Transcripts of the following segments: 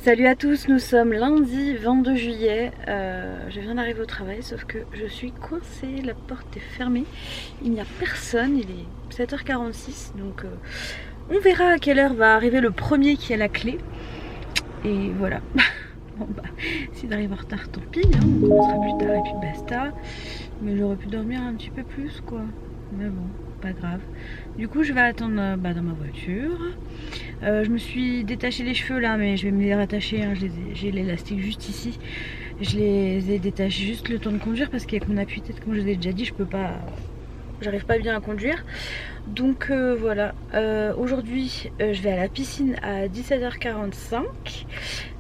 Salut à tous, nous sommes lundi 22 juillet, je viens d'arriver au travail sauf que je suis coincée, la porte est fermée, il n'y a personne, il est 7h46 donc on verra à quelle heure va arriver le premier qui a la clé et voilà. Bon bah, s'il arrive en retard tant pis, hein, on commencera plus tard et puis basta, mais j'aurais pu dormir un petit peu plus quoi, mais bon, pas grave. Du coup je vais attendre dans ma voiture. Je me suis détaché les cheveux là, mais je vais me les rattacher, hein. J'ai l'élastique juste ici. Je les ai détachés juste le temps de conduire parce qu'avec mon appui-tête, comme je vous ai déjà dit, je peux pas, j'arrive pas bien à conduire. Donc voilà, aujourd'hui je vais à la piscine à 17h45.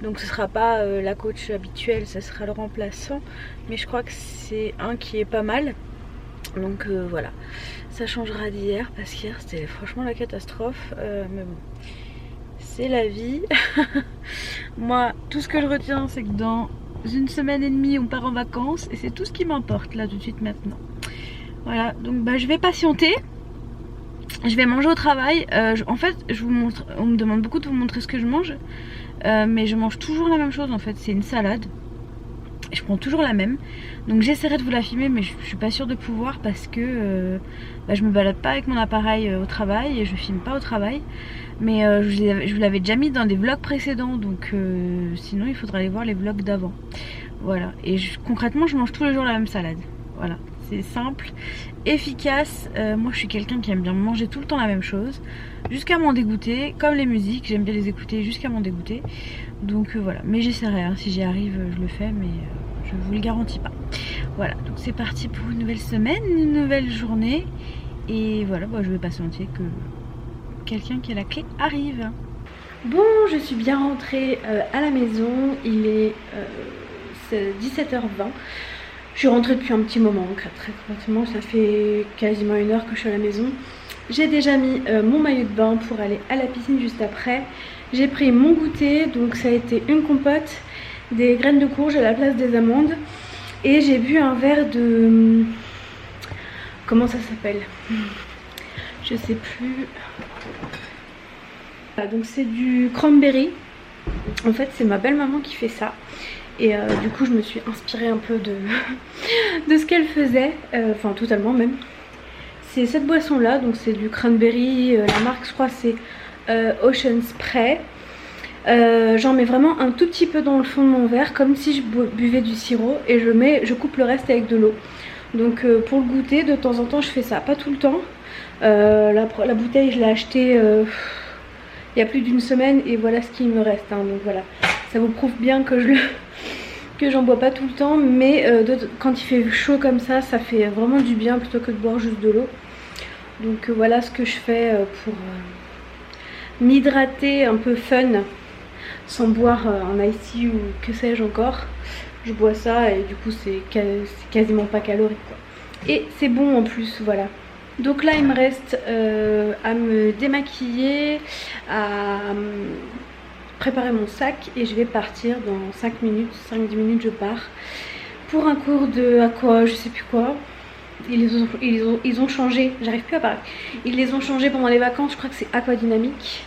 Donc ce sera pas la coach habituelle, ça sera le remplaçant. Mais je crois que c'est un qui est pas mal. Donc voilà, ça changera d'hier parce qu'hier c'était franchement la catastrophe. Mais bon, c'est la vie. Moi, tout ce que je retiens, c'est que dans une semaine et demie, on part en vacances et c'est tout ce qui m'importe là tout de suite maintenant. Voilà, donc bah, je vais patienter. Je vais manger au travail. En fait, je vous montre. On me demande beaucoup de vous montrer ce que je mange, mais je mange toujours la même chose. En fait, c'est une salade. Je prends toujours la même. Donc j'essaierai de vous la filmer, mais je suis pas sûre de pouvoir parce que je me balade pas avec mon appareil au travail et je filme pas au travail. Mais je vous l'avais déjà mis dans des vlogs précédents, donc sinon il faudra aller voir les vlogs d'avant. Voilà, et concrètement je mange tous les jours la même salade. Voilà, c'est simple, efficace. Moi je suis quelqu'un qui aime bien manger tout le temps la même chose, jusqu'à m'en dégoûter, comme les musiques, j'aime bien les écouter jusqu'à m'en dégoûter. Donc voilà, mais j'essaierai, hein. Si j'y arrive je le fais, mais je vous le garantis pas. Voilà, donc c'est parti pour une nouvelle semaine, une nouvelle journée. Et voilà, bah, je vais patienter que quelqu'un qui a la clé arrive. Bon, je suis bien rentrée à la maison, il est 17h20. Je suis rentrée depuis un petit moment, très concrètement, ça fait quasiment une heure que je suis à la maison. J'ai déjà mis mon maillot de bain pour aller à la piscine juste après. J'ai pris mon goûter, donc ça a été une compote, des graines de courge à la place des amandes. Et j'ai bu un verre de... Comment ça s'appelle? Je sais plus. Voilà, donc c'est du cranberry. En fait c'est ma belle maman qui fait ça. Et du coup je me suis inspirée un peu de ce qu'elle faisait. Enfin totalement même. C'est cette boisson là, donc c'est du cranberry. La marque je crois c'est Ocean Spray. J'en mets vraiment un tout petit peu dans le fond de mon verre, comme si je buvais du sirop, et je coupe le reste avec de l'eau. Donc pour le goûter, de temps en temps je fais ça, pas tout le temps. La bouteille je l'ai achetée il y a plus d'une semaine et voilà ce qu'il me reste, hein. Donc voilà, ça vous prouve bien que j'en bois pas tout le temps, mais quand il fait chaud comme ça, ça fait vraiment du bien plutôt que de boire juste de l'eau. Donc voilà ce que je fais pour m'hydrater un peu fun, sans boire un ice tea ou que sais-je encore. Je bois ça et du coup c'est quasiment pas calorique quoi. Et c'est bon en plus, voilà. Donc là il me reste à me démaquiller, à préparer mon sac et je vais partir dans 5 minutes, 5-10 minutes je pars pour un cours de aqua, je sais plus quoi. Ils ont changé, j'arrive plus à parler. Ils les ont changés pendant les vacances, je crois que c'est aquadynamique.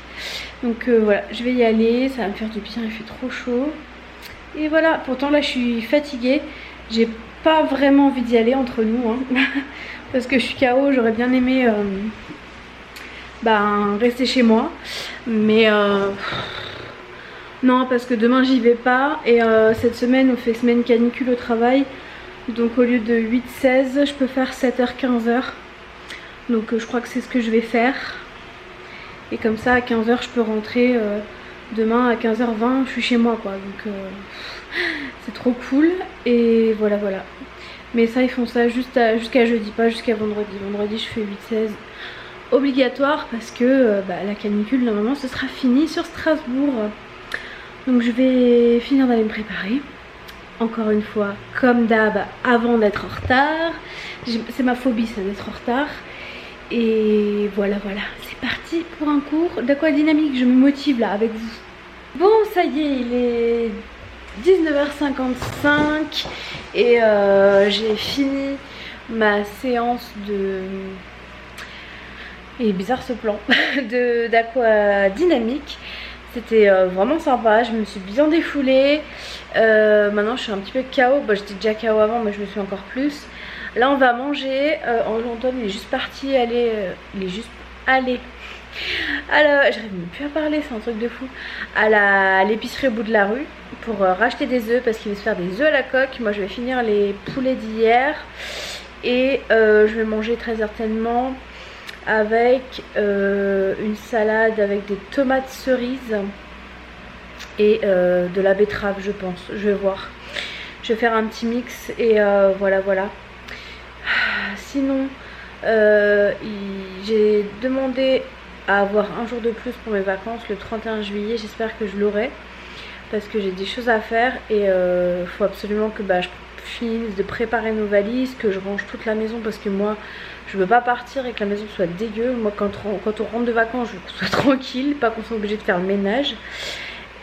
Donc voilà, je vais y aller, ça va me faire du bien, il fait trop chaud. Et voilà, pourtant là je suis fatiguée, j'ai pas vraiment envie d'y aller entre nous, hein. Parce que je suis KO, j'aurais bien aimé rester chez moi. Mais non, parce que demain j'y vais pas. Et cette semaine on fait semaine canicule au travail. Donc au lieu de 8-16, je peux faire 7h-15h. Donc je crois que c'est ce que je vais faire. Et comme ça à 15h je peux rentrer demain à 15h20, je suis chez moi quoi. Donc c'est trop cool. Et voilà. Mais ça ils font ça jusqu'à jeudi, pas jusqu'à vendredi. Vendredi je fais 8-16 obligatoire parce que la canicule normalement ce sera fini sur Strasbourg. Donc je vais finir d'aller me préparer. Encore une fois, comme d'hab, avant d'être en retard. C'est ma phobie ça, d'être en retard. Et voilà, c'est parti pour un cours d'aquadynamique. Je me motive là avec vous. Bon, ça y est, il est 19h55 et j'ai fini ma séance Il est bizarre ce plan d'Aqua Dynamique. C'était vraiment sympa, je me suis bien défoulée. Maintenant je suis un petit peu KO, bon, j'étais déjà KO avant mais je me suis encore plus. Là on va manger, Antoine il est juste parti il est juste allé. Alors, j'arrive même plus à parler, c'est un truc de fou. À l'épicerie au bout de la rue pour racheter des œufs parce qu'il veut se faire des œufs à la coque. Moi je vais finir les poulets d'hier et je vais manger très certainement avec une salade avec des tomates cerises et de la betterave je pense, je vais voir. Je vais faire un petit mix et voilà. Sinon j'ai demandé à avoir un jour de plus pour mes vacances le 31 juillet, j'espère que je l'aurai parce que j'ai des choses à faire et faut absolument que je finisse de préparer nos valises, que je range toute la maison parce que moi je veux pas partir et que la maison soit dégueu. Moi quand on rentre de vacances je veux qu'on soit tranquille, pas qu'on soit obligé de faire le ménage.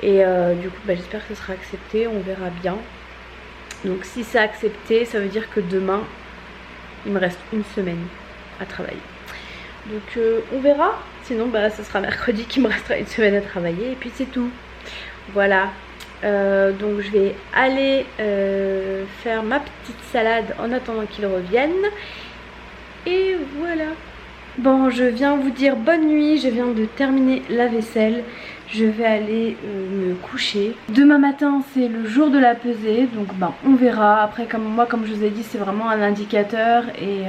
Et du coup j'espère que ce sera accepté, on verra bien. Donc si c'est accepté ça veut dire que demain il me reste une semaine à travailler. Donc on verra, sinon ce sera mercredi qu'il me restera une semaine à travailler et puis c'est tout. Voilà. Donc je vais aller faire ma petite salade en attendant qu'ils reviennent. Et voilà. Bon, je viens vous dire bonne nuit, je viens de terminer la vaisselle. Je vais aller me coucher. Demain matin c'est le jour de la pesée, donc on verra. Après comme je vous ai dit c'est vraiment un indicateur et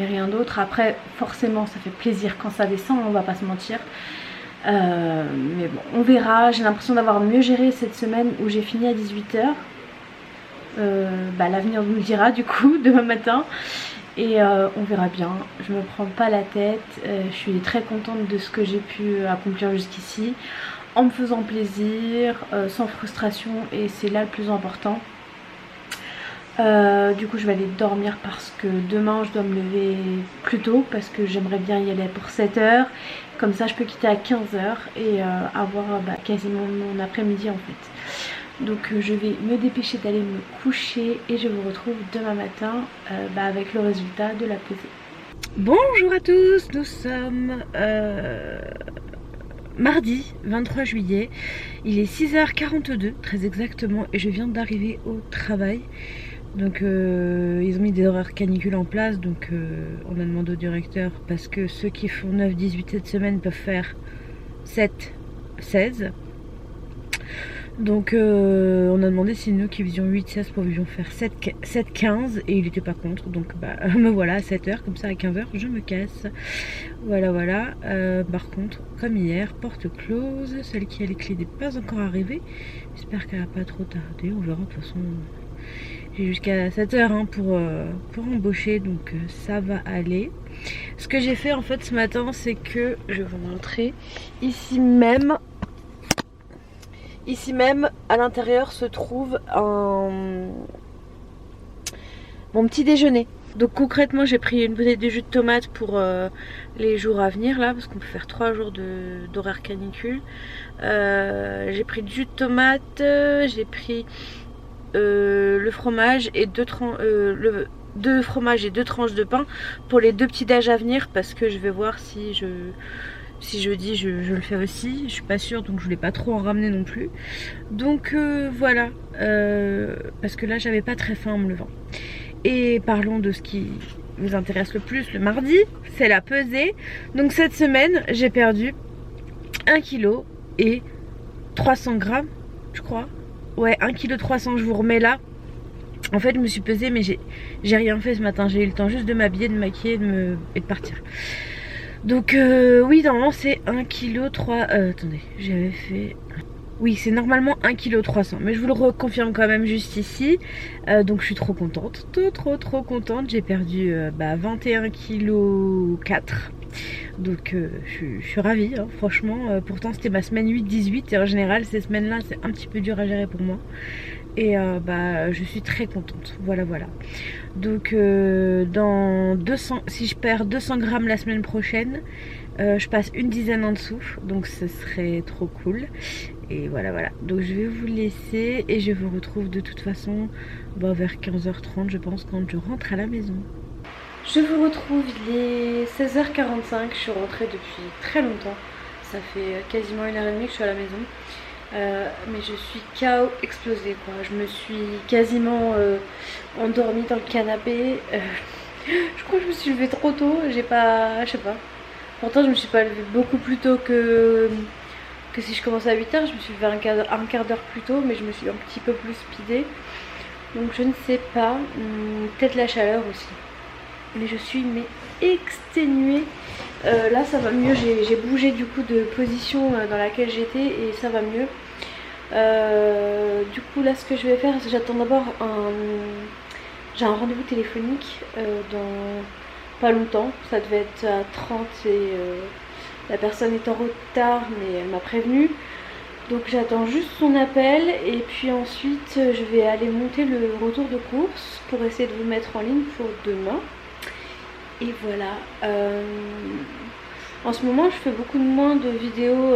rien d'autre. Après forcément ça fait plaisir quand ça descend, on va pas se mentir. Mais bon on verra. J'ai l'impression d'avoir mieux géré cette semaine où j'ai fini à 18 h. L'avenir nous le dira du coup demain matin. Et on verra bien, je me prends pas la tête, je suis très contente de ce que j'ai pu accomplir jusqu'ici, en me faisant plaisir, sans frustration et c'est là le plus important. Du coup je vais aller dormir parce que demain je dois me lever plus tôt parce que j'aimerais bien y aller pour 7 h. Comme ça je peux quitter à 15 h et avoir quasiment mon après-midi en fait. Donc je vais me dépêcher d'aller me coucher et je vous retrouve demain matin avec le résultat de la pesée. Bonjour à tous, nous sommes mardi 23 juillet, il est 6 h 42 très exactement et je viens d'arriver au travail. Donc ils ont mis des horaires canicules en place, donc on a demandé au directeur parce que ceux qui font 9, 18 cette semaine peuvent faire 7, 16. Donc on a demandé si nous qui faisions 8-16 pouvions faire 7-15 et il était pas contre, donc me voilà à 7 h, comme ça à 15 h je me casse. Voilà. Par contre comme hier, porte close, celle qui a les clés n'est pas encore arrivée, j'espère qu'elle va pas trop tarder, on verra. De toute façon j'ai jusqu'à 7 h pour embaucher, donc ça va aller. Ce que j'ai fait en fait ce matin c'est que je vais vous montrer ici même à l'intérieur se trouve mon petit déjeuner. Donc concrètement j'ai pris une bouteille de jus de tomate pour les jours à venir là, parce qu'on peut faire 3 jours d'horaire canicule. J'ai pris du jus de tomate, j'ai pris le fromage et deux fromages et 2 tranches de pain pour les 2 petits déj à venir, parce que je vais voir si jeudi je le fais aussi, je suis pas sûre, donc je voulais pas trop en ramener non plus. Donc voilà, parce que là j'avais pas très faim en me levant. Et parlons de ce qui vous intéresse le plus, le mardi, c'est la pesée. Donc cette semaine j'ai perdu 1 kg et 300 grammes je crois. Ouais, 1 kg 300, je vous remets là. En fait je me suis pesée mais j'ai rien fait ce matin, j'ai eu le temps juste de m'habiller, de me maquiller et de partir. Donc oui, normalement c'est 1 kg 3... attendez, j'avais fait... Oui, c'est normalement 1 kg 300, mais je vous le reconfirme quand même juste ici. Donc je suis trop contente, trop contente. J'ai perdu 21 kg 4. Donc je suis ravie, hein, franchement. Pourtant c'était ma semaine 8-18 et en général ces semaines-là c'est un petit peu dur à gérer pour moi. Et je suis très contente, voilà. Donc si je perds 200 grammes la semaine prochaine, je passe une dizaine en dessous, donc ce serait trop cool. Et voilà, donc je vais vous laisser et je vous retrouve de toute façon vers 15 h 30 je pense, quand je rentre à la maison. Je vous retrouve, il est 16h45, je suis rentrée depuis très longtemps. Ça fait quasiment 1h30 que je suis à la maison. Mais je suis KO explosée quoi. Je me suis quasiment endormie dans le canapé. Je crois que je me suis levée trop tôt, j'ai pas... je sais pas. Pourtant je me suis pas levée beaucoup plus tôt que si je commençais à 8h. Je me suis levée un quart d'heure plus tôt, mais je me suis un petit peu plus speedée. Donc je ne sais pas, peut-être la chaleur aussi. Mais je suis exténuée. Là ça va mieux, j'ai bougé du coup de position dans laquelle j'étais et ça va mieux. Du coup là ce que je vais faire, c'est que j'attends d'abord j'ai un rendez-vous téléphonique dans pas longtemps. Ça devait être à 30 et la personne est en retard mais elle m'a prévenue. Donc j'attends juste son appel et puis ensuite je vais aller monter le retour de course pour essayer de vous mettre en ligne pour demain. Et voilà. En ce moment je fais beaucoup moins de vidéos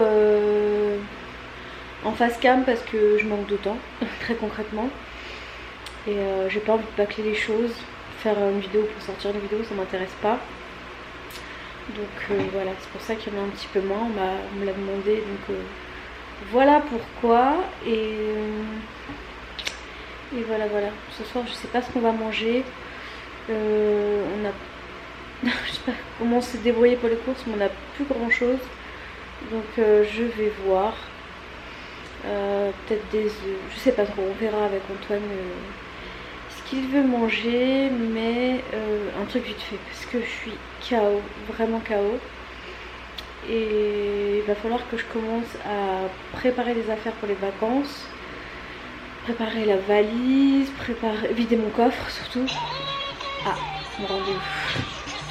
en face cam parce que je manque de temps, très concrètement. Et j'ai pas envie de bâcler les choses. Faire une vidéo pour sortir une vidéo, ça m'intéresse pas. Donc voilà, c'est pour ça qu'il y en a un petit peu moins, on me l'a demandé. Donc voilà pourquoi. Et voilà. Ce soir je sais pas ce qu'on va manger. On a je sais pas comment on s'est débrouillé pour les courses, mais on n'a plus grand chose. Donc je vais voir. Peut-être des œufs, je sais pas trop, on verra avec Antoine ce qu'il veut manger, mais un truc vite fait parce que je suis KO, vraiment KO. Et il va falloir que je commence à préparer les affaires pour les vacances, préparer la valise, vider mon coffre surtout. Ah, mon rendez-vous.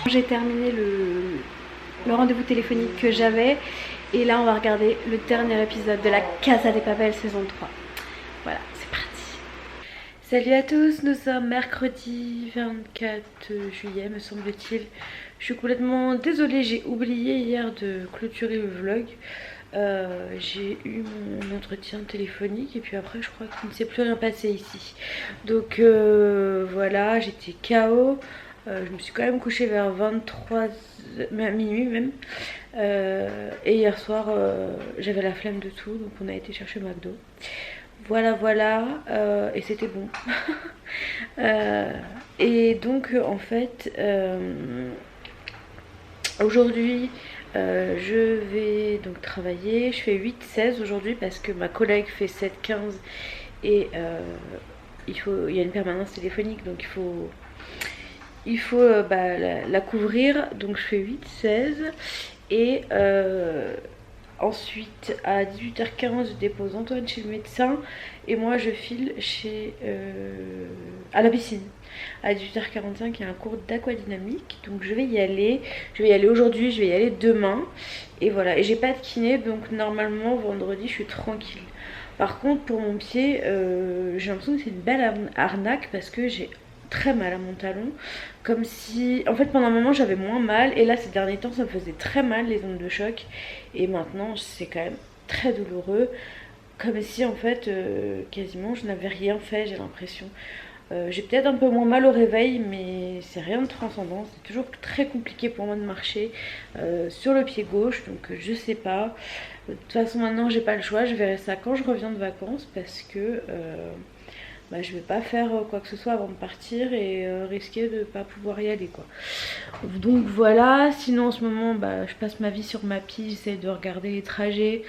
J'ai terminé le rendez-vous téléphonique que j'avais et là on va regarder le dernier épisode de la Casa de Papel saison 3. Voilà, c'est parti. Salut à tous, nous sommes mercredi 24 juillet me semble-t-il. Je suis complètement désolée, j'ai oublié hier de clôturer le vlog. J'ai eu mon entretien téléphonique et puis après je crois qu'il ne s'est plus rien passé ici. Donc voilà, j'étais KO. Je me suis quand même couchée vers 23h, minuit même. Et hier soir j'avais la flemme de tout, donc on a été chercher McDo. Voilà, et c'était bon. Et donc en fait aujourd'hui je vais donc travailler. Je fais 8-16 aujourd'hui parce que ma collègue fait 7-15 et il y a une permanence téléphonique, donc il faut la couvrir. Donc je fais 8-16 et ensuite à 18h15 je dépose Antoine chez le médecin et moi je file à la piscine. À 18h45 il y a un cours d'aquadynamique, donc je vais y aller. Je vais y aller aujourd'hui, je vais y aller demain. Et voilà, et j'ai pas de kiné, donc normalement vendredi je suis tranquille. Par contre pour mon pied, j'ai l'impression que c'est une belle arnaque parce que j'ai très mal à mon talon, comme si en fait pendant un moment j'avais moins mal et là ces derniers temps ça me faisait très mal les ondes de choc et maintenant c'est quand même très douloureux, comme si en fait quasiment je n'avais rien fait, j'ai l'impression. J'ai peut-être un peu moins mal au réveil mais c'est rien de transcendant, c'est toujours très compliqué pour moi de marcher sur le pied gauche, donc je sais pas. De toute façon maintenant j'ai pas le choix, je verrai ça quand je reviens de vacances parce que je vais pas faire quoi que ce soit avant de partir et risquer de pas pouvoir y aller quoi. Donc voilà, sinon en ce moment je passe ma vie sur Mappy, j'essaie de regarder les trajets,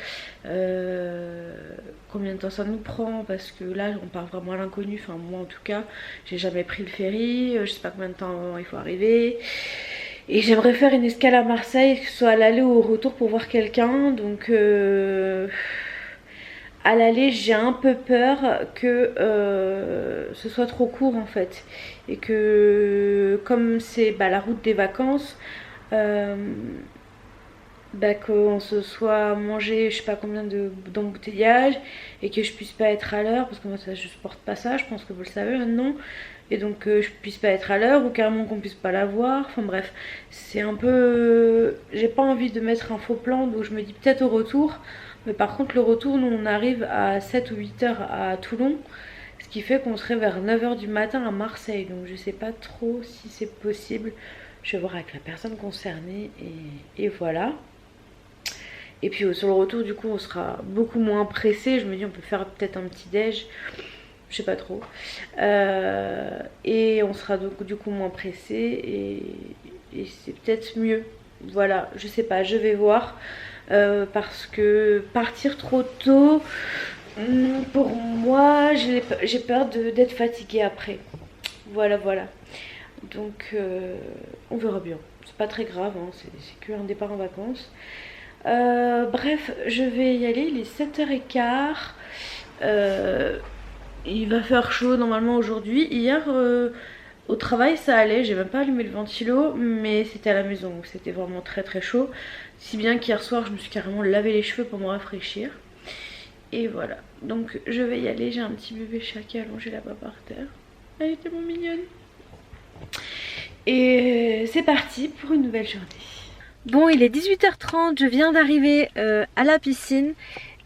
combien de temps ça nous prend, parce que là on part vraiment à l'inconnu, enfin moi en tout cas j'ai jamais pris le ferry, je sais pas combien de temps il faut arriver. Et j'aimerais faire une escale à Marseille, que ce soit à l'aller ou au retour pour voir quelqu'un, donc à l'aller j'ai un peu peur que ce soit trop court en fait et que comme c'est la route des vacances qu'on se soit mangé je sais pas combien d'embouteillages et que je puisse pas être à l'heure, parce que moi ça, je supporte pas ça, je pense que vous le savez maintenant, et donc je puisse pas être à l'heure ou carrément qu'on puisse pas la voir. Enfin bref, c'est un peu, j'ai pas envie de mettre un faux plan, donc je me dis peut-être au retour. Mais par contre le retour, nous on arrive à 7 ou 8 heures à Toulon, ce qui fait qu'on serait vers 9 h du matin à Marseille. Donc je sais pas trop si c'est possible. Je vais voir avec la personne concernée et voilà. Et puis sur le retour du coup on sera beaucoup moins pressé. Je me dis on peut faire peut-être un petit déj. Je sais pas trop. Et on sera donc du coup moins pressé et c'est peut-être mieux. Voilà, je sais pas, je vais voir. Parce que partir trop tôt, pour moi, j'ai peur d'être fatiguée après. Voilà, voilà. Donc, on verra bien. C'est pas très grave, hein, c'est qu'un départ en vacances. Bref, je vais y aller, il est 7 h 15. Il va faire chaud normalement aujourd'hui. Hier, au travail, ça allait. J'ai même pas allumé le ventilo, mais c'était à la maison, donc c'était vraiment très très chaud. Si bien qu'hier soir, je me suis carrément lavé les cheveux pour me rafraîchir. Et voilà. Donc, je vais y aller. J'ai un petit bébé chat qui est allongé là-bas par terre. Elle est tellement mignonne. Et c'est parti pour une nouvelle journée. Bon, il est 18 h 30. Je viens d'arriver à la piscine.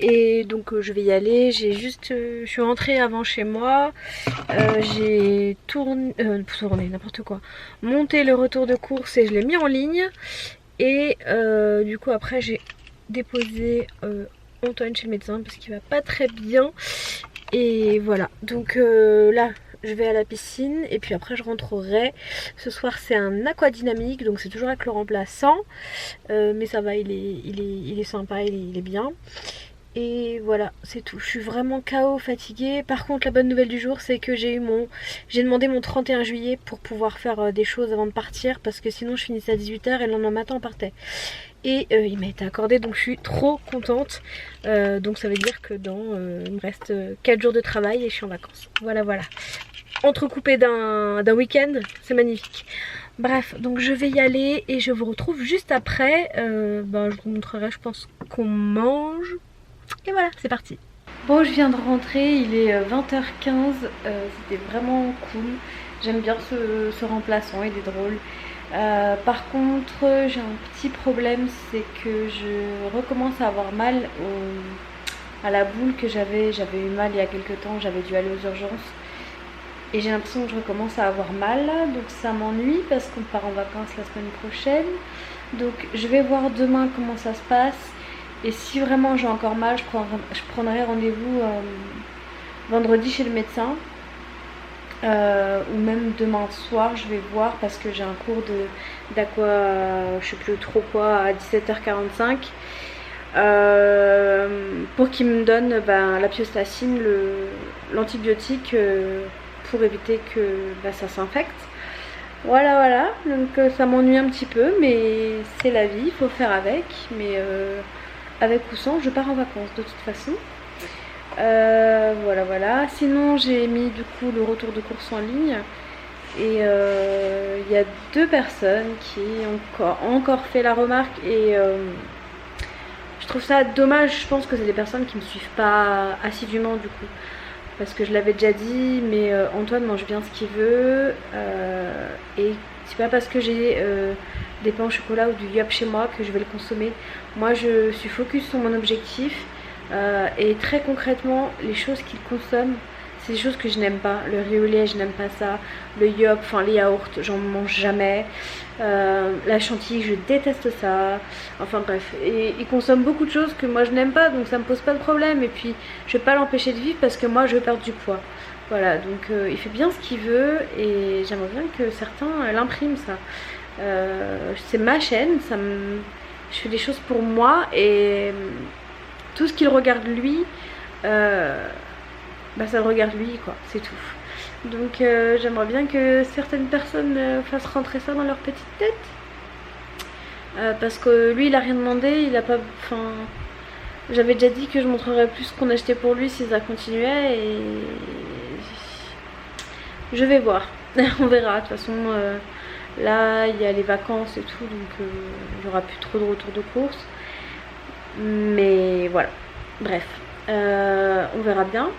Et donc je vais y aller, je suis rentrée avant chez moi, j'ai tourné n'importe quoi, monté le retour de course et je l'ai mis en ligne. Et du coup après j'ai déposé Antoine chez le médecin parce qu'il va pas très bien. Et voilà, donc là je vais à la piscine et puis après je rentrerai. Ce soir c'est un aquadynamique, donc c'est toujours avec le remplaçant, mais ça va, il est sympa, il est bien. Et voilà, c'est tout. Je suis vraiment KO, fatiguée. Par contre, la bonne nouvelle du jour, c'est que j'ai demandé mon 31 juillet pour pouvoir faire des choses avant de partir. Parce que sinon, je finissais à 18 h et le lendemain matin, on partait. Et il m'a été accordé, donc je suis trop contente. Donc ça veut dire que il me reste 4 jours de travail et je suis en vacances. Voilà, voilà. Entrecoupé d'un week-end, c'est magnifique. Bref, donc je vais y aller et je vous retrouve juste après. Je vous montrerai, je pense, qu'on mange. Et voilà, c'est parti. Bon, je viens de rentrer, il est 20 h 15, c'était vraiment cool. J'aime bien ce remplaçant, il est drôle. Par contre, j'ai un petit problème, c'est que je recommence à avoir mal à la boule que j'avais eu mal il y a quelques temps, j'avais dû aller aux urgences. Et j'ai l'impression que je recommence à avoir mal, donc ça m'ennuie parce qu'on part en vacances la semaine prochaine. Donc je vais voir demain comment ça se passe. Et si vraiment j'ai encore mal, je prendrai rendez-vous vendredi chez le médecin. Ou même demain soir, je vais voir parce que j'ai un cours d'aqua, je sais plus trop quoi, à 17 h 45. Pour qu'il me donne la piostacine, l'antibiotique, pour éviter que ça s'infecte. Voilà, voilà. Donc ça m'ennuie un petit peu, mais c'est la vie, il faut faire avec. Mais avec ou sans, je pars en vacances de toute façon. Voilà, voilà. Sinon, j'ai mis du coup le retour de course en ligne. Et il y a 2 personnes qui ont encore fait la remarque. Et je trouve ça dommage. Je pense que c'est des personnes qui ne me suivent pas assidûment du coup. Parce que je l'avais déjà dit, mais Antoine mange bien ce qu'il veut. Et c'est pas parce que j'ai des pains au chocolat ou du yop chez moi que je vais le consommer. Moi je suis focus sur mon objectif. Et très concrètement, les choses qu'il consomme, c'est des choses que je n'aime pas. Le riz au lait, je n'aime pas ça. Le yop, enfin les yaourts, j'en mange jamais. La chantilly, je déteste ça. Enfin bref, et il consomme beaucoup de choses que moi je n'aime pas, donc ça me pose pas de problème. Et puis je vais pas l'empêcher de vivre parce que moi je veux perdre du poids. Voilà, donc il fait bien ce qu'il veut et j'aimerais bien que certains l'impriment ça. C'est ma chaîne, je fais des choses pour moi et tout ce qu'il regarde lui, ça le regarde lui quoi, c'est tout. Donc j'aimerais bien que certaines personnes fassent rentrer ça dans leur petite tête. Parce que lui il a rien demandé, il a pas. Enfin. J'avais déjà dit que je montrerais plus ce qu'on achetait pour lui si ça continuait et. Je vais voir. On verra. De toute façon là il y a les vacances et tout, donc il n'y aura plus trop de retour de course. Mais voilà. Bref. On verra bien.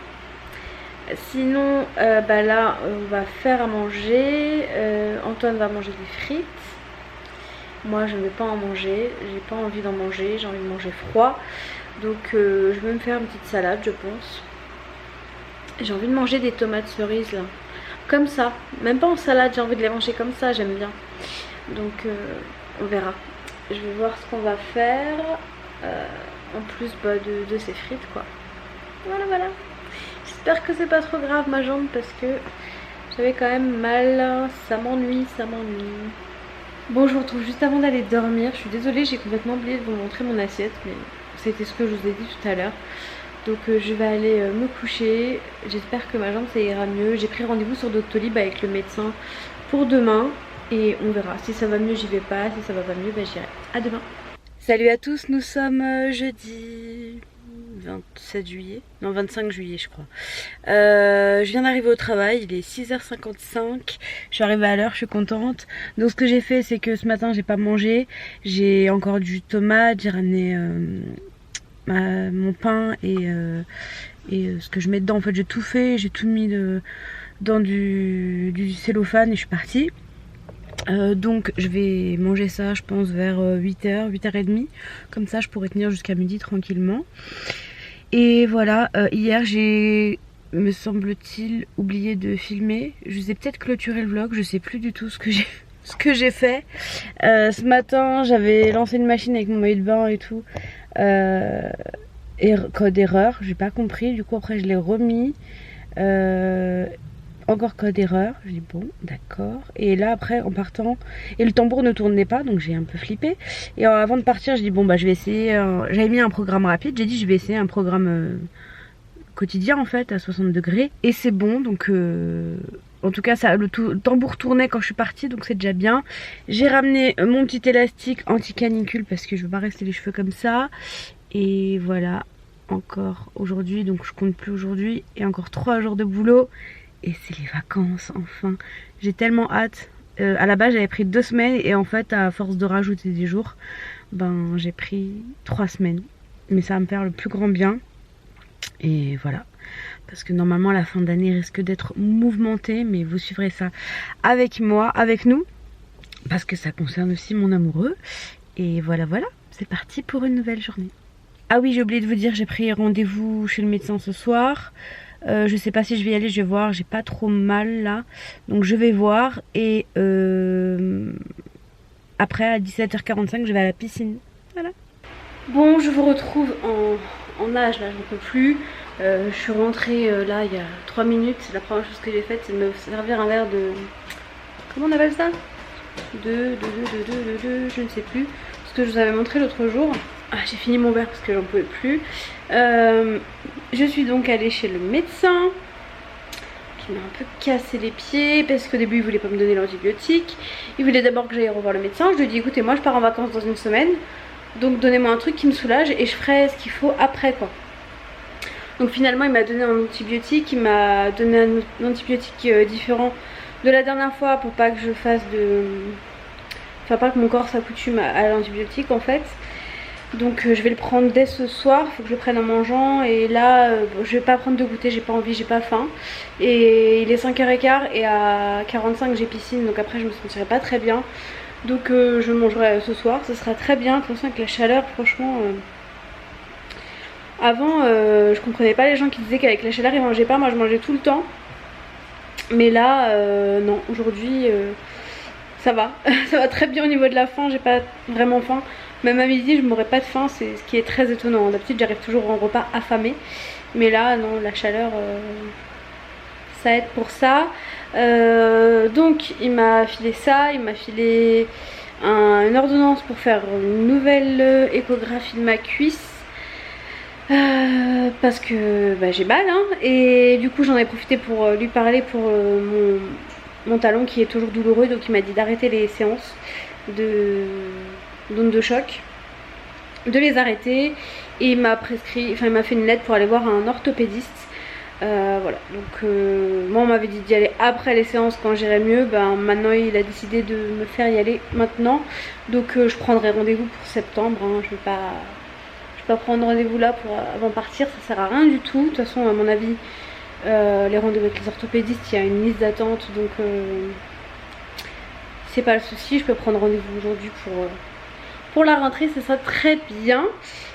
Sinon là on va faire à manger. Antoine va manger des frites. Moi je ne vais pas en manger. J'ai pas envie d'en manger. J'ai envie de manger froid. Donc je vais me faire une petite salade je pense. J'ai envie de manger des tomates cerises là. Comme ça. Même pas en salade, j'ai envie de les manger comme ça, j'aime bien. Donc on verra. Je vais voir ce qu'on va faire. En plus de ces frites quoi. Voilà. J'espère que c'est pas trop grave ma jambe parce que j'avais quand même mal. Ça m'ennuie. Bon, je vous retrouve juste avant d'aller dormir. Je suis désolée, j'ai complètement oublié de vous montrer mon assiette, mais c'était ce que je vous ai dit tout à l'heure. Donc je vais aller me coucher. J'espère que ma jambe ça ira mieux. J'ai pris rendez-vous sur Doctolib avec le médecin pour demain. Et on verra. Si ça va mieux, j'y vais pas. Si ça va pas mieux, bah, j'irai. À demain. Salut à tous, nous sommes jeudi 27 juillet. Non, 25 juillet je crois. Je viens d'arriver au travail, il est 6h55. Je suis arrivée à l'heure, je suis contente. Donc ce que j'ai fait, c'est que ce matin, j'ai pas mangé. J'ai encore du tomate, j'ai ramené mon pain et ce que je mets dedans. En fait, j'ai tout fait, j'ai tout mis dans du cellophane et je suis partie. Donc je vais manger ça je pense vers 8h, 8h30. Comme ça je pourrais tenir jusqu'à midi tranquillement. Et voilà, hier j'ai, me semble-t-il, oublié de filmer. Je vous ai peut-être clôturé le vlog, je sais plus du tout ce que j'ai fait. Ce matin j'avais lancé une machine avec mon maillot de bain et tout. Code erreur, j'ai pas compris, du coup après je l'ai remis. Encore code erreur, je dis bon d'accord. Et là après en partant, et le tambour ne tournait pas donc j'ai un peu flippé. Et avant de partir je dis bon bah je vais essayer, j'avais mis un programme rapide, j'ai dit je vais essayer un programme quotidien en fait à 60 degrés. Et c'est bon donc en tout cas ça, le tambour tournait quand je suis partie donc c'est déjà bien. J'ai ramené mon petit élastique anti-canicule parce que je veux pas rester les cheveux comme ça. Et voilà, encore aujourd'hui, donc je compte plus aujourd'hui. Et encore 3 jours de boulot. Et c'est les vacances, enfin. J'ai tellement hâte. À la base, j'avais pris 2 semaines. Et en fait, à force de rajouter des jours, ben j'ai pris 3 semaines. Mais ça va me faire le plus grand bien. Et voilà. Parce que normalement, la fin d'année risque d'être mouvementée. Mais vous suivrez ça avec moi, avec nous. Parce que ça concerne aussi mon amoureux. Et voilà. C'est parti pour une nouvelle journée. Ah oui, j'ai oublié de vous dire, j'ai pris rendez-vous chez le médecin ce soir. Je sais pas si je vais y aller, je vais voir, j'ai pas trop mal là. Donc je vais voir et après à 17h45 je vais à la piscine. Voilà. Bon, je vous retrouve en nage là, j'en peux plus. Je suis rentrée là il y a 3 minutes. La première chose que j'ai faite c'est de me servir un verre de... Comment on appelle ça? Je ne sais plus. Ce que je vous avais montré l'autre jour. Ah, j'ai fini mon verre parce que j'en pouvais plus. Je suis donc allée chez le médecin qui m'a un peu cassé les pieds parce qu'au début il voulait pas me donner l'antibiotique. Il voulait d'abord que j'aille revoir le médecin. Je lui ai dit écoutez, moi je pars en vacances dans une semaine, donc donnez-moi un truc qui me soulage et je ferai ce qu'il faut après quoi. Donc finalement il m'a donné un antibiotique, il m'a donné un antibiotique différent de la dernière fois pour pas que je fasse de... Enfin pas que mon corps s'accoutume à l'antibiotique en fait. Donc je vais le prendre dès ce soir, il faut que je le prenne en mangeant. Et là je vais pas prendre de goûter, j'ai pas envie, j'ai pas faim. Et il est 5h15 et à 45 j'ai piscine, donc après je me sentirai pas très bien. Donc je mangerai ce soir, ce sera très bien. De toute façon avec la chaleur franchement avant je comprenais pas les gens qui disaient qu'avec la chaleur ils mangeaient pas, moi je mangeais tout le temps. Mais là non, aujourd'hui ça va, ça va très bien au niveau de la faim, j'ai pas vraiment faim. Même à midi je m'aurais pas de faim, c'est ce qui est très étonnant. D'habitude j'arrive toujours en repas affamé. Mais là non, la chaleur ça aide pour ça. Donc il m'a filé ça, il m'a filé une ordonnance pour faire une nouvelle échographie de ma cuisse. Parce que bah, j'ai mal hein. Et du coup j'en ai profité pour lui parler pour mon talon qui est toujours douloureux. Donc il m'a dit d'arrêter les séances d'ondes de choc, de les arrêter. Et il m'a prescrit, enfin il m'a fait une lettre pour aller voir un orthopédiste. Voilà, donc moi on m'avait dit d'y aller après les séances quand j'irai mieux. Ben maintenant il a décidé de me faire y aller maintenant. Donc je prendrai rendez-vous pour septembre hein. Je vais pas prendre rendez-vous là avant de partir, ça sert à rien du tout. De toute façon à mon avis les rendez-vous avec les orthopédistes, il y a une liste d'attente. Donc c'est pas le souci, je peux prendre rendez-vous aujourd'hui pour la rentrée ce sera très bien.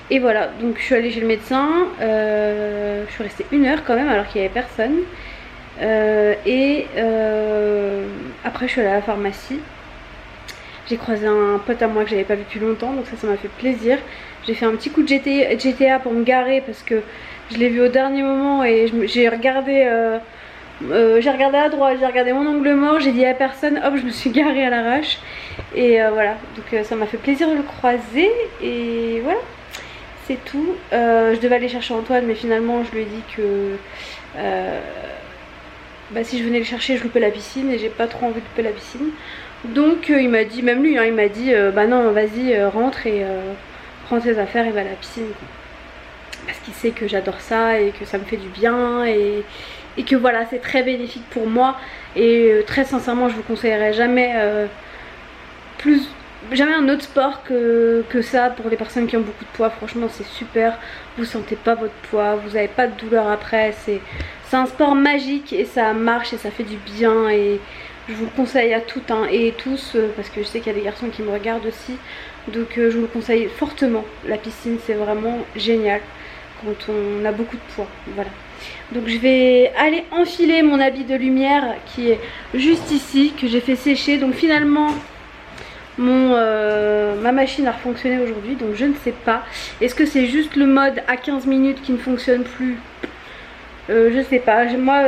Et voilà, donc je suis allée chez le médecin, je suis restée 1 heure quand même alors qu'il n'y avait personne. Après je suis allée à la pharmacie. J'ai croisé un pote à moi que j'avais pas vu depuis longtemps, donc ça m'a fait plaisir. J'ai fait un petit coup de GTA pour me garer parce que je l'ai vu au dernier moment et j'ai regardé à droite, j'ai regardé mon angle mort, j'ai dit à personne, hop je me suis garée à l'arrache. Et voilà, donc ça m'a fait plaisir de le croiser et voilà, c'est tout. Je devais aller chercher Antoine mais finalement je lui ai dit que si je venais le chercher je loupais la piscine et j'ai pas trop envie de louper la piscine. Donc il m'a dit, même lui il m'a dit bah non vas-y rentre et prends tes affaires et va à la piscine quoi. Parce qu'il sait que j'adore ça et que ça me fait du bien et que voilà c'est très bénéfique pour moi. Et très sincèrement je vous conseillerais jamais jamais un autre sport que ça pour les personnes qui ont beaucoup de poids. Franchement c'est super, vous sentez pas votre poids, vous n'avez pas de douleur après, c'est un sport magique et ça marche et ça fait du bien. Et je vous le conseille à toutes et tous parce que je sais qu'il y a des garçons qui me regardent aussi. Donc je vous le conseille fortement. La piscine c'est vraiment génial quand on a beaucoup de poids. Voilà. Donc je vais aller enfiler mon habit de lumière qui est juste ici, que j'ai fait sécher. Donc finalement ma machine a fonctionné aujourd'hui. Donc je ne sais pas. Est-ce que c'est juste le mode à 15 minutes qui ne fonctionne plus? Je sais pas. Moi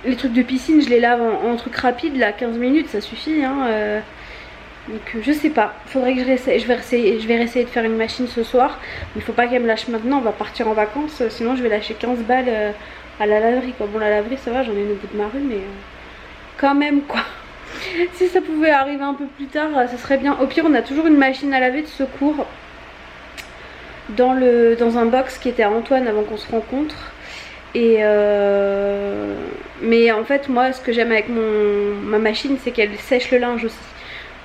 les trucs de piscine je les lave en truc rapide là, 15 minutes ça suffit hein, donc je sais pas, faudrait que je réessaye. Je vais réessayer de faire une machine ce soir. Mais il faut pas qu'elle me lâche maintenant, on va partir en vacances. Sinon je vais lâcher 15 balles à la laverie quoi. Bon la laverie ça va, j'en ai une au bout de ma rue mais quand même quoi. Si ça pouvait arriver un peu plus tard ça serait bien. Au pire on a toujours une machine à laver de secours dans un box qui était à Antoine avant qu'on se rencontre. Et mais en fait moi ce que j'aime avec ma machine c'est qu'elle sèche le linge aussi.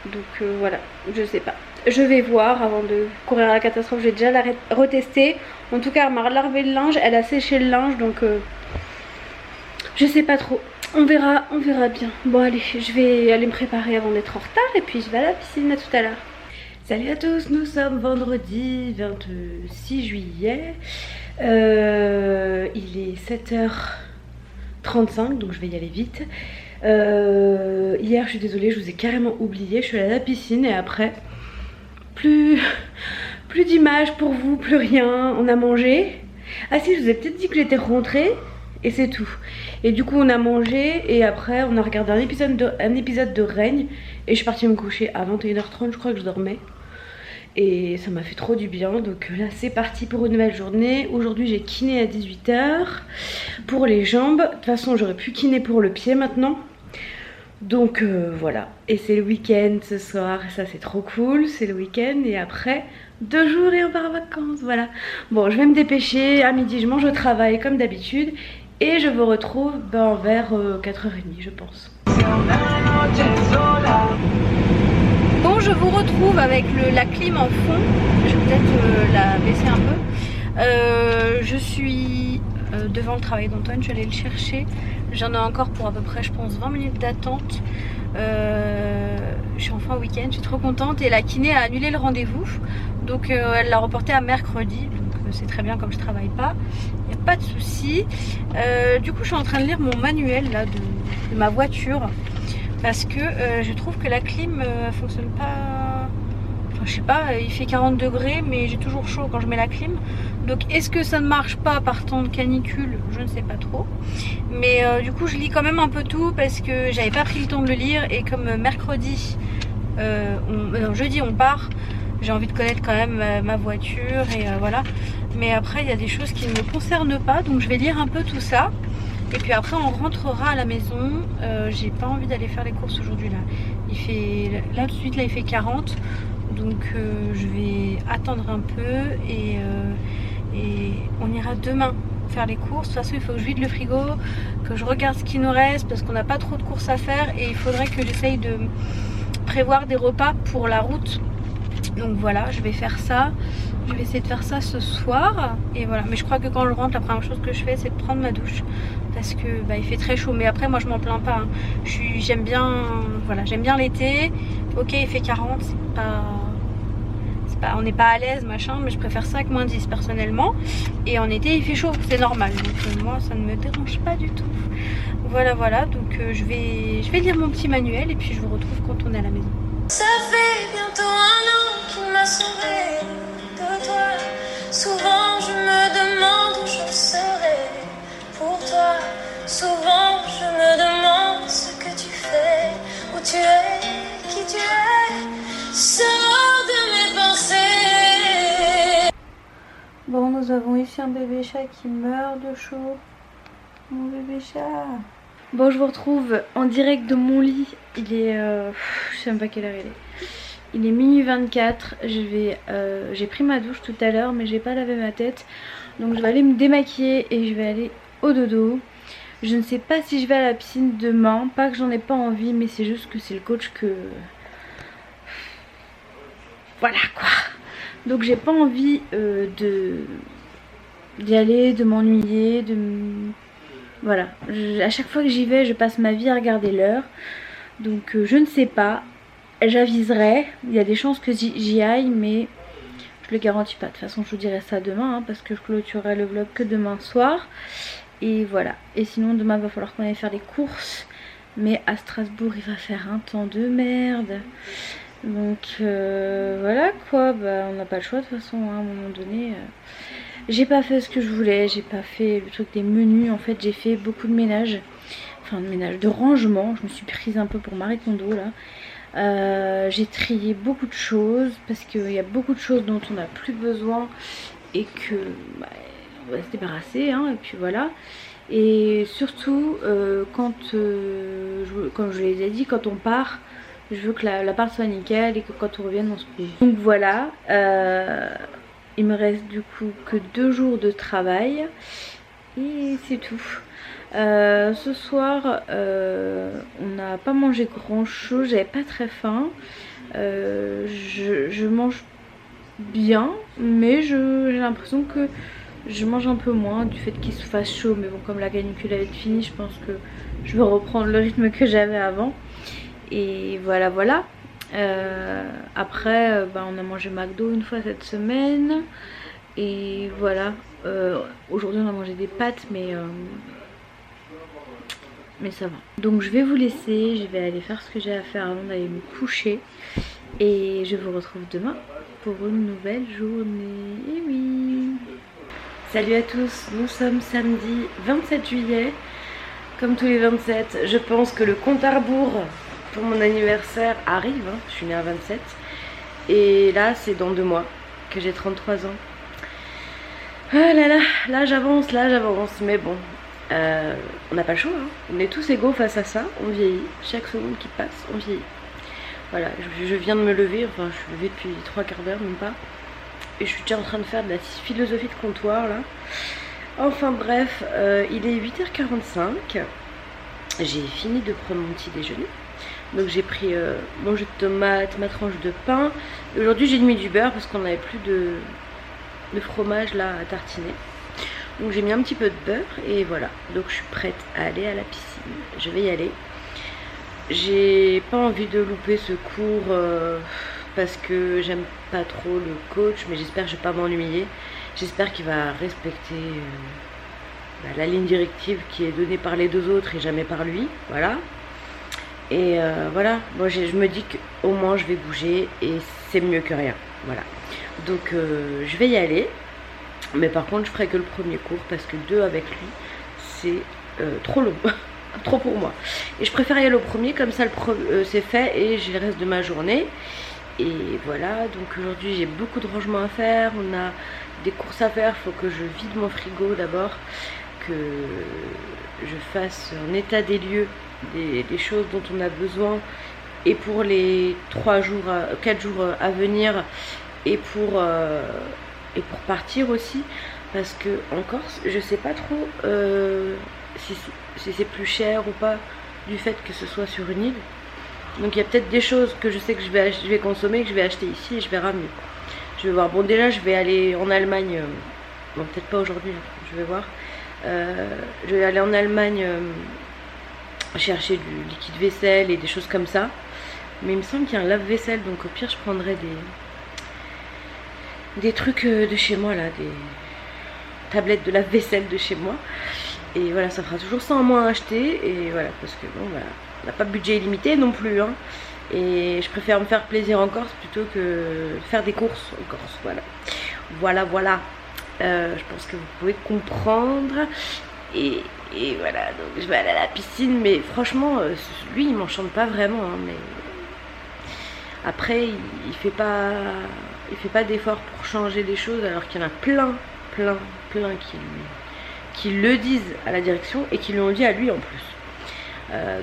Donc voilà, je sais pas. Je vais voir avant de courir à la catastrophe. J'ai déjà retesté. En tout cas elle m'a lavé le linge, elle a séché le linge. Donc je sais pas trop. On verra bien. Bon allez, je vais aller me préparer avant d'être en retard. Et puis je vais à la piscine, à tout à l'heure. Salut à tous, nous sommes vendredi 26 juillet. Il est 7h35 donc je vais y aller vite. Hier je suis désolée, je vous ai carrément oublié. Je suis allée à la piscine et après plus d'images pour vous, plus rien. On a mangé. Ah si, je vous ai peut-être dit que j'étais rentrée et c'est tout. Et du coup on a mangé et après on a regardé un épisode de Règne. Et je suis partie me coucher à 21h30, je crois que je dormais. Et ça m'a fait trop du bien. Donc là c'est parti pour une nouvelle journée. Aujourd'hui j'ai kiné à 18h pour les jambes. De toute façon j'aurais pu kiné pour le pied maintenant. Donc voilà. Et c'est le week-end ce soir. Ça c'est trop cool. C'est le week-end et après 2 jours et on part en vacances. Voilà. Bon je vais me dépêcher. À midi je mange au travail comme d'habitude. Et je vous retrouve vers 4h30 je pense. Bon, je vous retrouve avec la clim en fond. Je vais peut-être la baisser un peu. Je suis devant le travail d'Antoine, je vais aller le chercher. J'en ai encore pour à peu près je pense 20 minutes d'attente. Je suis enfin au week-end, je suis trop contente. Et la kiné a annulé le rendez-vous. Donc elle l'a reporté à mercredi. Donc c'est très bien comme je travaille pas. Il n'y a pas de souci. Du coup je suis en train de lire mon manuel là, de ma voiture. Parce que je trouve que la clim fonctionne pas. Enfin je sais pas, il fait 40 degrés mais j'ai toujours chaud quand je mets la clim. Donc est-ce que ça ne marche pas par temps de canicule? Je ne sais pas trop. Mais du coup je lis quand même un peu tout parce que j'avais pas pris le temps de le lire. Et comme mercredi, jeudi on part, j'ai envie de connaître quand même ma voiture et voilà. Mais après il y a des choses qui ne me concernent pas. Donc je vais lire un peu tout ça. Et puis après on rentrera à la maison. J'ai pas envie d'aller faire les courses aujourd'hui là. Il fait là tout de suite là il fait 40. Donc je vais attendre un peu et on ira demain faire les courses. De toute façon il faut que je vide le frigo, que je regarde ce qui nous reste parce qu'on n'a pas trop de courses à faire. Et il faudrait que j'essaye de prévoir des repas pour la route. Donc voilà, je vais faire ça. Je vais essayer de faire ça ce soir. Et voilà, mais je crois que quand je rentre, la première chose que je fais c'est de prendre ma douche. Parce que il fait très chaud. Mais après moi je m'en plains pas hein. J'aime bien, voilà, j'aime bien l'été. Ok il fait 40, bah, on n'est pas à l'aise machin, mais je préfère ça que -10 personnellement. Et en été il fait chaud, c'est normal, donc moi ça ne me dérange pas du tout. Voilà voilà, donc je vais lire mon petit manuel et puis je vous retrouve quand on est à la maison. Ça fait bientôt 1 an qu'il m'a sauvé de toi. Souvent je me demande où je serai pour toi. Souvent je me demande ce que tu fais, où tu es, qui tu es. Sors de mes pensées. Bon, nous avons ici un bébé chat qui meurt de chaud. Mon bébé chat. Bon, je vous retrouve en direct de mon lit. Il est... je sais même pas quelle heure il est. Il est minuit 24. J'ai pris ma douche tout à l'heure, mais j'ai pas lavé ma tête. Donc je vais aller me démaquiller et je vais aller au dodo. Je ne sais pas si je vais à la piscine demain. Pas que j'en ai pas envie, mais c'est juste que c'est le coach que... Voilà quoi. Donc j'ai pas envie d'y aller, de m'ennuyer, Voilà, à chaque fois que j'y vais, je passe ma vie à regarder l'heure. Donc je ne sais pas, j'aviserai. Il y a des chances que j'y aille, mais je le garantis pas. De toute façon, je vous dirai ça demain, hein, parce que je clôturerai le vlog que demain soir. Et voilà. Et sinon, demain, il va falloir qu'on aille faire les courses. Mais à Strasbourg, il va faire un temps de merde. Donc voilà quoi, bah, on n'a pas le choix de toute façon, hein, à un moment donné. J'ai pas fait ce que je voulais, j'ai pas fait le truc des menus. En fait j'ai fait beaucoup de ménage, enfin de ménage, de rangement. Je me suis prise un peu pour Marie Kondo là. J'ai trié beaucoup de choses parce qu'il y a beaucoup de choses dont on n'a plus besoin et que bah, on va se débarrasser, hein, et puis voilà. Et surtout comme je les ai dit, quand on part, je veux que l'appart soit nickel et que quand on revienne on se pose. Donc voilà, il me reste du coup que 2 jours de travail et c'est tout. Ce soir on n'a pas mangé grand chose, j'avais pas très faim. Je mange bien, mais j'ai l'impression que je mange un peu moins du fait qu'il se fasse chaud. Mais bon, comme la canicule va être finie, je pense que je vais reprendre le rythme que j'avais avant. Et voilà voilà. Après bah, on a mangé McDo une fois cette semaine. Et voilà, aujourd'hui on a mangé des pâtes, mais ça va. Donc je vais vous laisser, je vais aller faire ce que j'ai à faire avant d'aller me coucher. Et je vous retrouve demain pour une nouvelle journée. Et oui. Salut à tous, nous sommes samedi 27 juillet. Comme tous les 27, je pense que le compte à rebours pour mon anniversaire arrive, hein. Je suis née à 27 et là c'est dans 2 mois que j'ai 33 ans. Ah là là, là j'avance, mais bon, on n'a pas le choix, hein. On est tous égaux face à ça, on vieillit, chaque seconde qui passe on vieillit. Voilà, je viens de me lever, enfin je suis levée depuis 3 quarts d'heure même pas, et je suis déjà en train de faire de la philosophie de comptoir là. Enfin bref, il est 8h45, j'ai fini de prendre mon petit déjeuner. Donc j'ai pris mon jus de tomate, ma tranche de pain. Aujourd'hui j'ai mis du beurre parce qu'on n'avait plus de fromage là à tartiner. Donc j'ai mis un petit peu de beurre et voilà. Donc je suis prête à aller à la piscine. Je vais y aller. J'ai pas envie de louper ce cours parce que j'aime pas trop le coach, mais j'espère que je vais pas m'ennuyer. J'espère qu'il va respecter la ligne directive qui est donnée par les 2 autres et jamais par lui. Voilà. Et voilà, moi je me dis qu'au moins je vais bouger et c'est mieux que rien. Voilà. Donc je vais y aller. Mais par contre je ferai que le premier cours parce que 2 avec lui c'est trop long. Trop pour moi. Et je préfère y aller au premier, comme ça c'est fait et j'ai le reste de ma journée. Et voilà, donc aujourd'hui j'ai beaucoup de rangements à faire. On a des courses à faire, il faut que je vide mon frigo d'abord, que je fasse un état des lieux des choses dont on a besoin, et pour les 4 jours à venir, et pour partir aussi, parce que en Corse je sais pas trop si c'est plus cher ou pas du fait que ce soit sur une île. Donc il y a peut-être des choses que je sais que je vais consommer, que je vais acheter ici et je vais ramener. Je vais voir. Bon, déjà je vais aller en Allemagne, bon peut-être pas aujourd'hui, je vais voir. Je vais aller en Allemagne chercher du liquide vaisselle et des choses comme ça. Mais il me semble qu'il y a un lave-vaisselle, donc au pire je prendrai des trucs de chez moi là, des tablettes de lave-vaisselle de chez moi. Et voilà, ça fera toujours ça en moins à acheter. Et voilà, parce que bon, voilà, on n'a pas de budget illimité non plus. Hein. Et je préfère me faire plaisir en Corse plutôt que faire des courses en Corse. Voilà. Je pense que vous pouvez comprendre. Et voilà, donc je vais aller à la piscine. Mais franchement, lui, il m'enchante pas vraiment. Hein, mais après, il fait pas d'efforts pour changer les choses, alors qu'il y en a plein qui le disent à la direction et qui l'ont dit à lui en plus.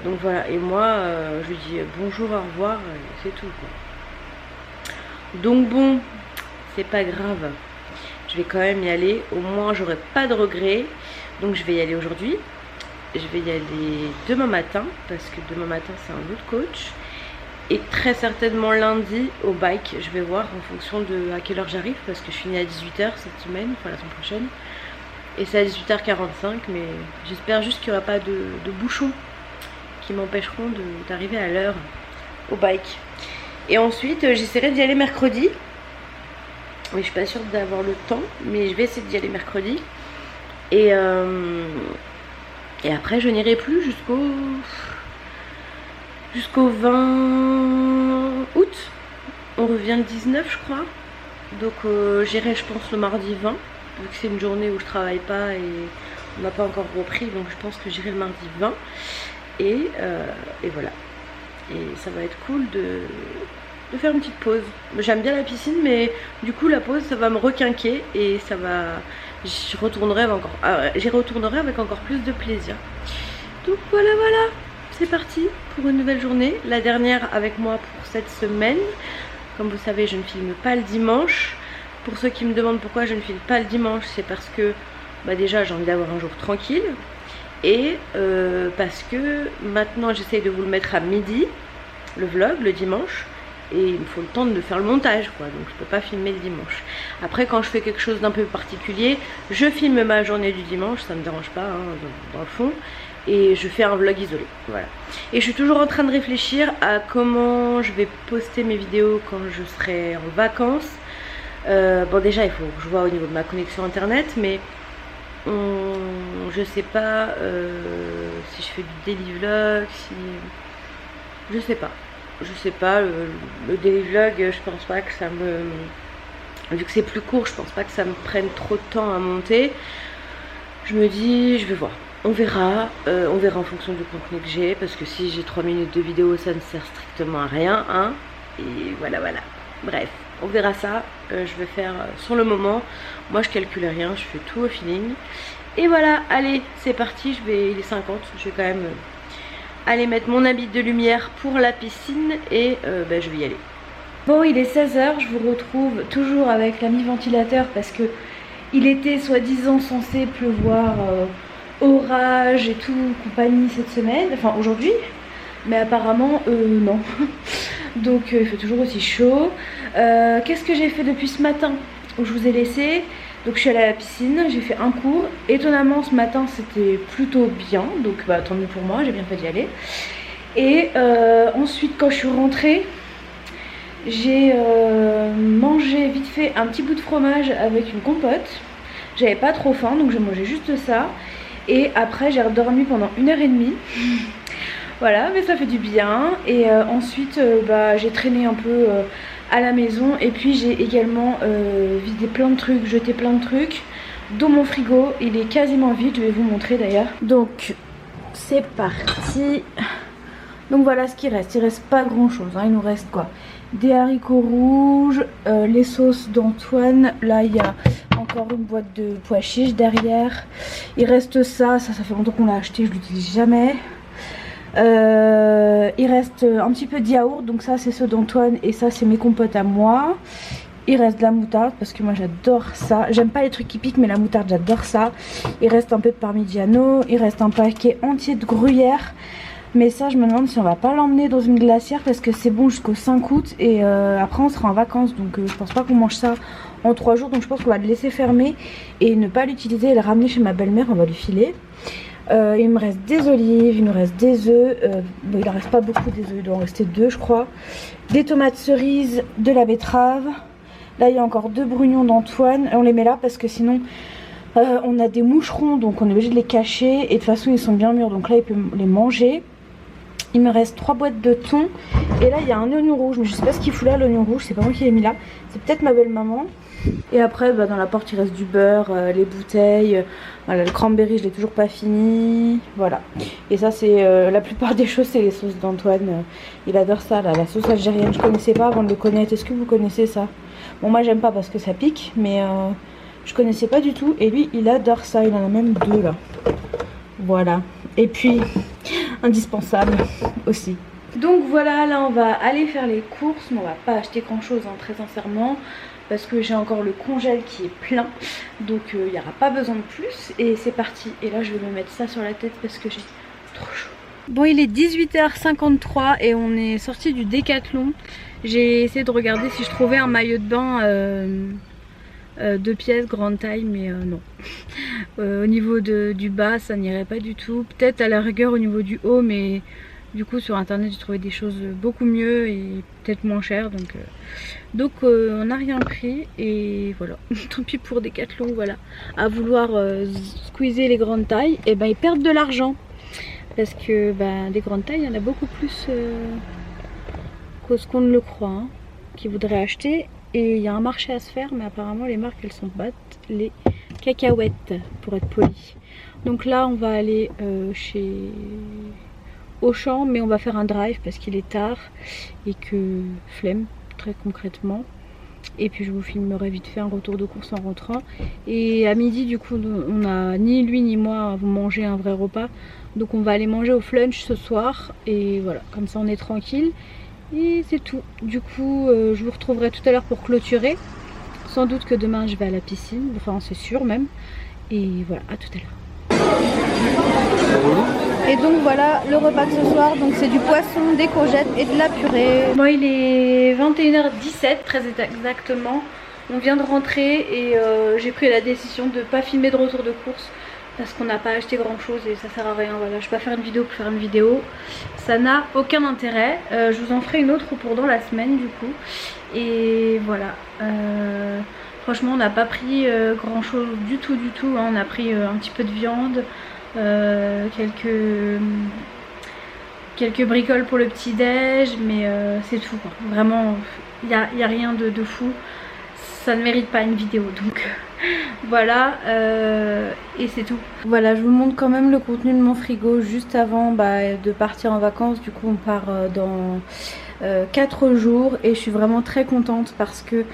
Donc voilà, et moi je lui dis bonjour, au revoir, c'est tout quoi. Donc bon, c'est pas grave, je vais quand même y aller, au moins j'aurai pas de regrets. Donc je vais y aller aujourd'hui, je vais y aller demain matin, parce que demain matin c'est un autre coach. Et très certainement lundi au bike, je vais voir en fonction de à quelle heure j'arrive, parce que je finis à 18h cette semaine, enfin la semaine prochaine. Et c'est à 18h45, mais j'espère juste qu'il n'y aura pas de bouchons qui m'empêcheront d'arriver à l'heure au bike. Et ensuite j'essaierai d'y aller mercredi. Mais je suis pas sûre d'avoir le temps, mais je vais essayer d'y aller mercredi. Et après je n'irai plus jusqu'au 20 août. On revient le 19 je crois. Donc j'irai je pense le mardi 20, vu que c'est une journée où je travaille pas et on n'a pas encore repris. Donc je pense que j'irai le mardi 20. Et voilà. Et ça va être cool de faire une petite pause. J'aime bien la piscine, mais du coup la pause ça va me requinquer et ça va... j'y retournerai avec encore plus de plaisir. Donc voilà, c'est parti pour une nouvelle journée, la dernière avec moi pour cette semaine. Comme vous savez, je ne filme pas le dimanche. Pour ceux qui me demandent pourquoi je ne filme pas le dimanche, c'est parce que déjà j'ai envie d'avoir un jour tranquille. Et parce que maintenant j'essaye de vous le mettre à midi, le vlog, le dimanche. Et il me faut le temps de faire le montage quoi, donc je peux pas filmer le dimanche. Après quand je fais quelque chose d'un peu particulier, je filme ma journée du dimanche, ça me dérange pas hein, dans le fond. Et je fais un vlog isolé, voilà. Et je suis toujours en train de réfléchir à comment je vais poster mes vidéos quand je serai en vacances. Bon déjà il faut que je vois au niveau de ma connexion internet, mais je sais pas si je fais du daily vlog, si... je sais pas, le daily vlog je pense pas que ça me... vu que c'est plus court, je pense pas que ça me prenne trop de temps à monter. Je me dis, je vais voir, on verra en fonction du contenu que j'ai, parce que si j'ai 3 minutes de vidéo ça ne sert strictement à rien hein. Et voilà, bref, on verra ça. Je vais faire sur le moment, moi je calcule rien, je fais tout au feeling. Et voilà, allez c'est parti, il est 50, je vais quand même aller mettre mon habit de lumière pour la piscine et je vais y aller. Bon, il est 16h, je vous retrouve toujours avec l'ami ventilateur parce que il était soi-disant censé pleuvoir, orage et tout, compagnie cette semaine, enfin aujourd'hui, mais apparemment non. Donc il fait toujours aussi chaud. Qu'est-ce que j'ai fait depuis ce matin où je vous ai laissé? Donc je suis allée à la piscine, j'ai fait un cours. Étonnamment ce matin c'était plutôt bien, donc tant mieux pour moi, j'ai bien fait d'y aller. Et ensuite quand je suis rentrée, j'ai mangé vite fait un petit bout de fromage avec une compote. J'avais pas trop faim donc j'ai mangé juste ça. Et après j'ai redormi pendant 1h30. Voilà, mais ça fait du bien. Et ensuite j'ai traîné un peu à la maison. Et puis j'ai également vidé plein de trucs, jeté plein de trucs. Dont mon frigo, il est quasiment vide, je vais vous montrer d'ailleurs. Donc c'est parti. Donc voilà ce qu'il reste, il reste pas grand chose hein. Il nous reste quoi? Des haricots rouges, les sauces d'Antoine. Là il y a encore une boîte de pois chiches derrière. Il reste ça fait longtemps qu'on l'a acheté, je l'utilise jamais. Il reste un petit peu de yaourt, donc ça c'est ceux d'Antoine et ça c'est mes compotes à moi. Il reste de la moutarde parce que moi j'adore ça. J'aime pas les trucs qui piquent mais la moutarde j'adore ça. Il reste un peu de parmigiano, il reste un paquet entier de gruyère. Mais ça je me demande si on va pas l'emmener dans une glacière parce que c'est bon jusqu'au 5 août et après on sera en vacances. Donc je pense pas qu'on mange ça en 3 jours. Donc je pense qu'on va le laisser fermer et ne pas l'utiliser et le ramener chez ma belle-mère, on va lui filer. Il me reste des olives, il nous reste des œufs, bon, il en reste pas beaucoup des œufs, il doit en rester 2 je crois. Des tomates cerises, de la betterave, Là il y a encore 2 brugnons d'Antoine. On les met là parce que sinon on a des moucherons, donc on est obligé de les cacher. Et de toute façon ils sont bien mûrs, donc là il peut les manger. Il me reste 3 boîtes de thon. Et là il y a un oignon rouge, mais je sais pas ce qu'il fout là, l'oignon rouge, c'est pas moi qui l'ai mis là. C'est peut-être ma belle maman. Et après bah, dans la porte il reste du beurre, les bouteilles, voilà, le cranberry je l'ai toujours pas fini, voilà. Et ça c'est la plupart des choses c'est les sauces d'Antoine, il adore ça là, la sauce algérienne, je connaissais pas avant de le connaître. Est-ce que vous connaissez ça? Bon moi j'aime pas parce que ça pique, mais je connaissais pas du tout et lui il adore ça, il en a même 2 là. Voilà, et puis indispensable aussi. Donc voilà, là on va aller faire les courses, mais on va pas acheter grand chose hein, très sincèrement. Parce que j'ai encore le congèle qui est plein. Donc il n'y aura pas besoin de plus. Et c'est parti. Et là je vais me mettre ça sur la tête parce que j'ai trop chaud. Bon il est 18h53 et on est sorti du Décathlon. J'ai essayé de regarder si je trouvais un maillot de bain 2 pièces grande taille, mais non. Au niveau du bas ça n'irait pas du tout. Peut-être à la rigueur au niveau du haut, mais du coup sur internet j'ai trouvé des choses beaucoup mieux et peut-être moins chères. Donc on n'a rien pris et voilà. Tant pis pour Décathlon, voilà. À vouloir squeezer les grandes tailles, et ben ils perdent de l'argent. Parce que ben, des grandes tailles il y en a beaucoup plus que ce qu'on ne le croit hein, qui voudraient acheter. Et il y a un marché à se faire, mais apparemment les marques elles sont battent les cacahuètes pour être poli. Donc là on va aller chez Auchan, mais on va faire un drive parce qu'il est tard et que flemme très concrètement. Et puis je vous filmerai vite fait un retour de course en rentrant. Et à midi du coup on a ni lui ni moi à manger un vrai repas. Donc on va aller manger au flunch ce soir. Et voilà, comme ça on est tranquille. Et c'est tout. Du coup je vous retrouverai tout à l'heure pour clôturer. Sans doute que demain je vais à la piscine. Enfin c'est sûr même. Et voilà, à tout à l'heure. Et donc voilà le repas de ce soir, donc c'est du poisson, des courgettes et de la purée. Bon il est 21h17 très exactement, on vient de rentrer et j'ai pris la décision de ne pas filmer de retour de course parce qu'on n'a pas acheté grand chose et ça sert à rien. Voilà, je vais pas faire une vidéo pour faire une vidéo, ça n'a aucun intérêt. Je vous en ferai une autre pour dans la semaine du coup. Et voilà, franchement on n'a pas pris grand chose du tout hein. On a pris un petit peu de viande, quelques bricoles pour le petit déj, mais c'est tout quoi. Vraiment il n'y a rien de fou, ça ne mérite pas une vidéo donc voilà, et c'est tout. Voilà, je vous montre quand même le contenu de mon frigo juste avant de partir en vacances. Du coup on part dans 4 jours et je suis vraiment très contente parce que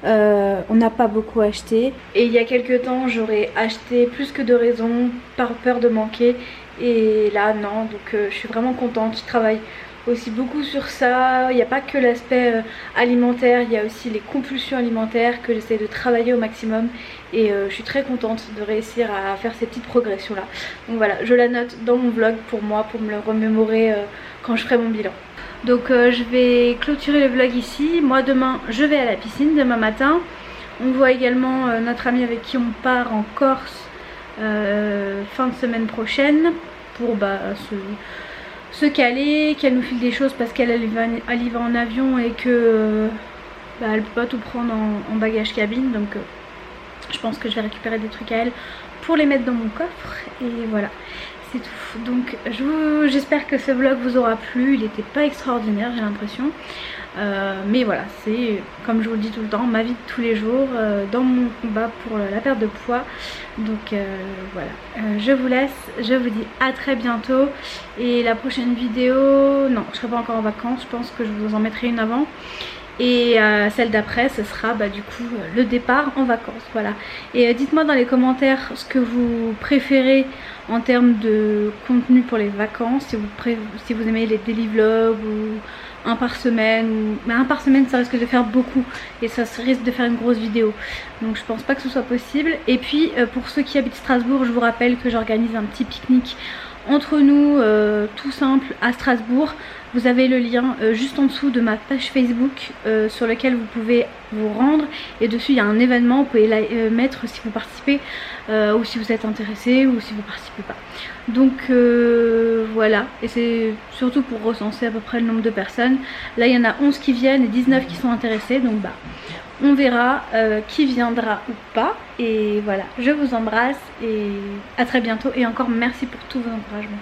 on n'a pas beaucoup acheté. Et il y a quelques temps j'aurais acheté plus que de raison par peur de manquer. Et là non, donc je suis vraiment contente. Je travaille aussi beaucoup sur ça. Il n'y a pas que l'aspect alimentaire, il y a aussi les compulsions alimentaires que j'essaie de travailler au maximum. Et je suis très contente de réussir à faire ces petites progressions là. Donc voilà, je la note dans mon vlog pour moi, pour me le remémorer quand je ferai mon bilan. Donc je vais clôturer le vlog ici. Moi demain je vais à la piscine, demain matin. On voit également notre amie avec qui on part en Corse fin de semaine prochaine pour se caler, qu'elle nous file des choses parce qu'elle y va en avion et que elle peut pas tout prendre en bagage cabine. Donc je pense que je vais récupérer des trucs à elle pour les mettre dans mon coffre et voilà. C'est tout. Donc j'espère que ce vlog vous aura plu. Il n'était pas extraordinaire j'ai l'impression. Mais voilà, c'est comme je vous le dis tout le temps, ma vie de tous les jours dans mon combat pour la perte de poids. Donc voilà, je vous laisse, je vous dis à très bientôt. Et la prochaine vidéo, non, je serai pas encore en vacances, je pense que je vous en mettrai une avant. Et celle d'après ce sera du coup le départ en vacances. Voilà. Et dites-moi dans les commentaires ce que vous préférez en termes de contenu pour les vacances, si vous aimez les daily vlogs ou un par semaine. Mais un par semaine ça risque de faire beaucoup et ça risque de faire une grosse vidéo. Donc je pense pas que ce soit possible. Et puis pour ceux qui habitent Strasbourg, je vous rappelle que j'organise un petit pique-nique entre nous tout simple à Strasbourg. Vous avez le lien juste en dessous de ma page Facebook sur lequel vous pouvez vous rendre. Et dessus il y a un événement, vous pouvez mettre si vous participez ou si vous êtes intéressé ou si vous participez pas. Donc voilà, et c'est surtout pour recenser à peu près le nombre de personnes. Là il y en a 11 qui viennent et 19 qui sont intéressés. Donc On verra qui viendra ou pas. Et voilà, je vous embrasse et à très bientôt. Et encore merci pour tous vos encouragements.